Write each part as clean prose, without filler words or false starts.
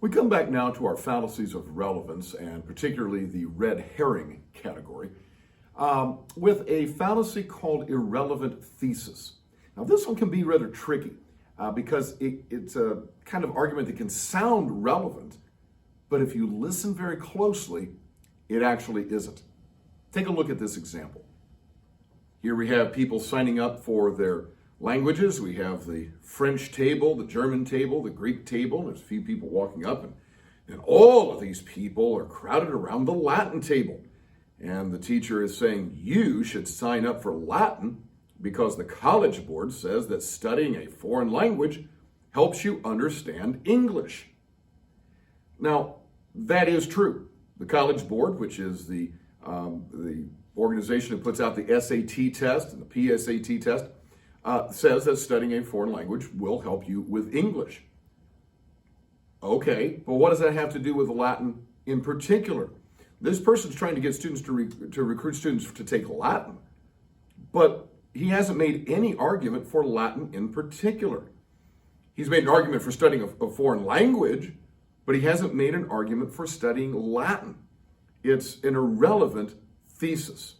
We come back now to our fallacies of relevance, and particularly the red herring category, with a fallacy called irrelevant thesis. Now, this one can be rather tricky because it's a kind of argument that can sound relevant, but if you listen very closely, it actually isn't. Take a look at this example. Here we have people signing up for their languages. We have the French table, the German table, the Greek table. There's a few people walking up, and all of these people are crowded around the Latin table. And the teacher is saying, you should sign up for Latin because the College Board says that studying a foreign language helps you understand English. Now, that is true. The College Board, which is the organization that puts out the SAT test and the PSAT test, says that studying a foreign language will help you with English. Okay, but what does that have to do with Latin in particular? This person's trying to get students to recruit students to take Latin, but he hasn't made any argument for Latin in particular. He's made an argument for studying a foreign language, but he hasn't made an argument for studying Latin. It's an irrelevant thesis.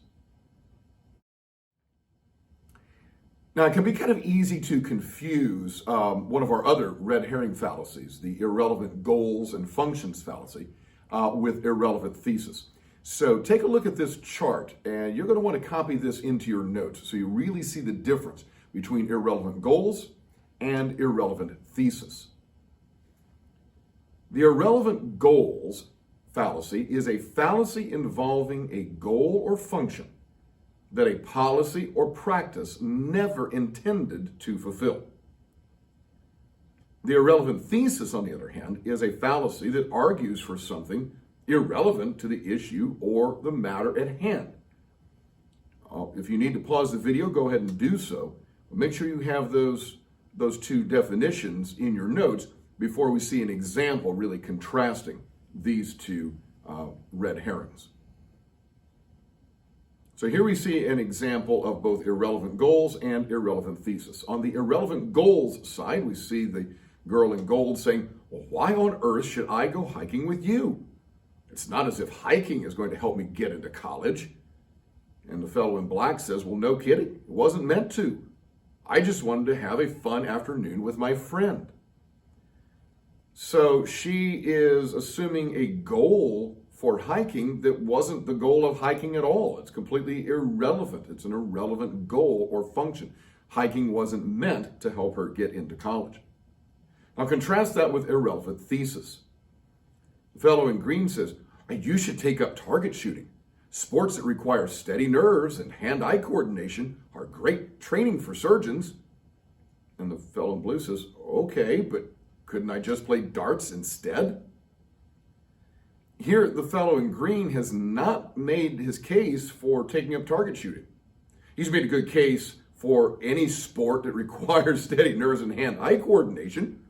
Now, it can be kind of easy to confuse one of our other red herring fallacies, the irrelevant goals and functions fallacy, with irrelevant thesis. So take a look at this chart, and you're going to want to copy this into your notes so you really see the difference between irrelevant goals and irrelevant thesis. The irrelevant goals fallacy is a fallacy involving a goal or function that a policy or practice never intended to fulfill. The irrelevant thesis, on the other hand, is a fallacy that argues for something irrelevant to the issue or the matter at hand. If you need to pause the video, go ahead and do so. But make sure you have those two definitions in your notes before we see an example really contrasting these two red herrings. So here we see an example of both irrelevant goals and irrelevant thesis. On the irrelevant goals side, we see the girl in gold saying, well, why on earth should I go hiking with you? It's not as if hiking is going to help me get into college. And the fellow in black says, well, no kidding. It wasn't meant to. I just wanted to have a fun afternoon with my friend. So she is assuming a goal for hiking that wasn't the goal of hiking at all. It's completely irrelevant. It's an irrelevant goal or function. Hiking wasn't meant to help her get into college. Now contrast that with irrelevant thesis. The fellow in green says, you should take up target shooting. Sports that require steady nerves and hand-eye coordination are great training for surgeons. And the fellow in blue says, okay, but couldn't I just play darts instead? Here, the fellow in green has not made his case for taking up target shooting. He's made a good case for any sport that requires steady nerves and hand-eye coordination,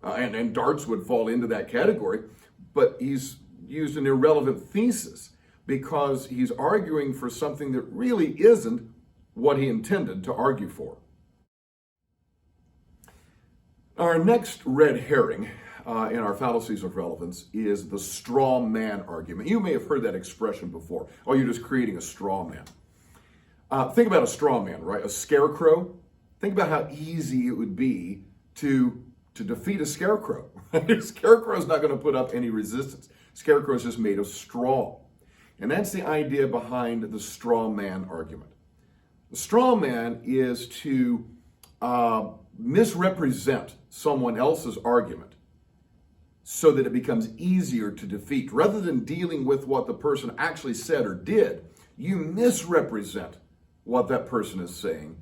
and darts would fall into that category, but he's used an irrelevant thesis because he's arguing for something that really isn't what he intended to argue for. Our next red herring in our fallacies of relevance is the straw man argument. You may have heard that expression before. Oh, you're just creating a straw man. Think about a straw man, right? A scarecrow. Think about how easy it would be to defeat a scarecrow. A scarecrow is not going to put up any resistance. Scarecrow is just made of straw. And that's the idea behind the straw man argument. The straw man is to misrepresent someone else's argument so that it becomes easier to defeat. Rather than dealing with what the person actually said or did, you misrepresent what that person is saying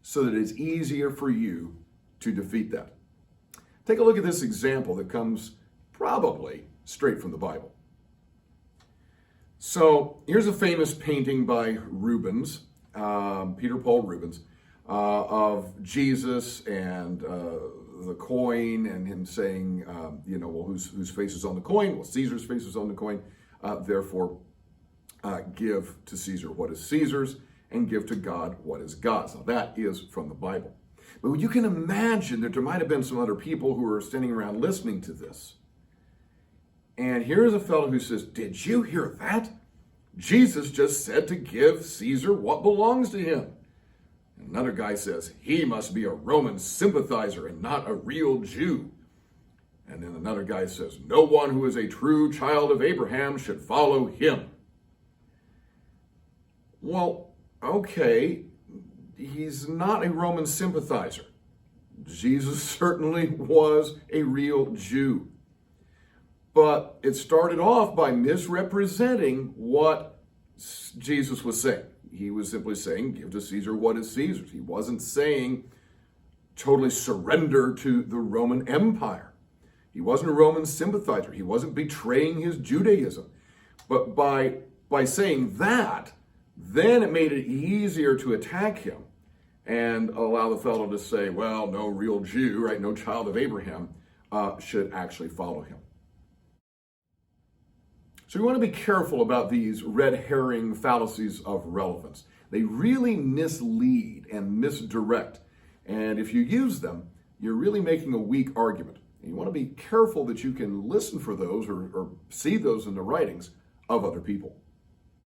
so that it's easier for you to defeat that. Take a look at this example that comes probably straight from the Bible. So here's a famous painting by Rubens, Peter Paul Rubens, of Jesus and the coin, and him saying, well, whose face is on the coin? Well, Caesar's face is on the coin. Therefore, give to Caesar what is Caesar's, and give to God what is God's. Now, that is from the Bible. But you can imagine that there might have been some other people who were standing around listening to this. And here's a fellow who says, did you hear that? Jesus just said to give Caesar what belongs to him. And another guy says, he must be a Roman sympathizer and not a real Jew. And then another guy says, no one who is a true child of Abraham should follow him. Well, okay, he's not a Roman sympathizer. Jesus certainly was a real Jew. But it started off by misrepresenting what Jesus was saying. He was simply saying, give to Caesar what is Caesar's. He wasn't saying totally surrender to the Roman Empire. He wasn't a Roman sympathizer. He wasn't betraying his Judaism. But by saying that, then it made it easier to attack him and allow the fellow to say, well, no real Jew, right, no child of Abraham should actually follow him. So we want to be careful about these red herring fallacies of relevance. They really mislead and misdirect. And if you use them, you're really making a weak argument. And you want to be careful that you can listen for those or see those in the writings of other people.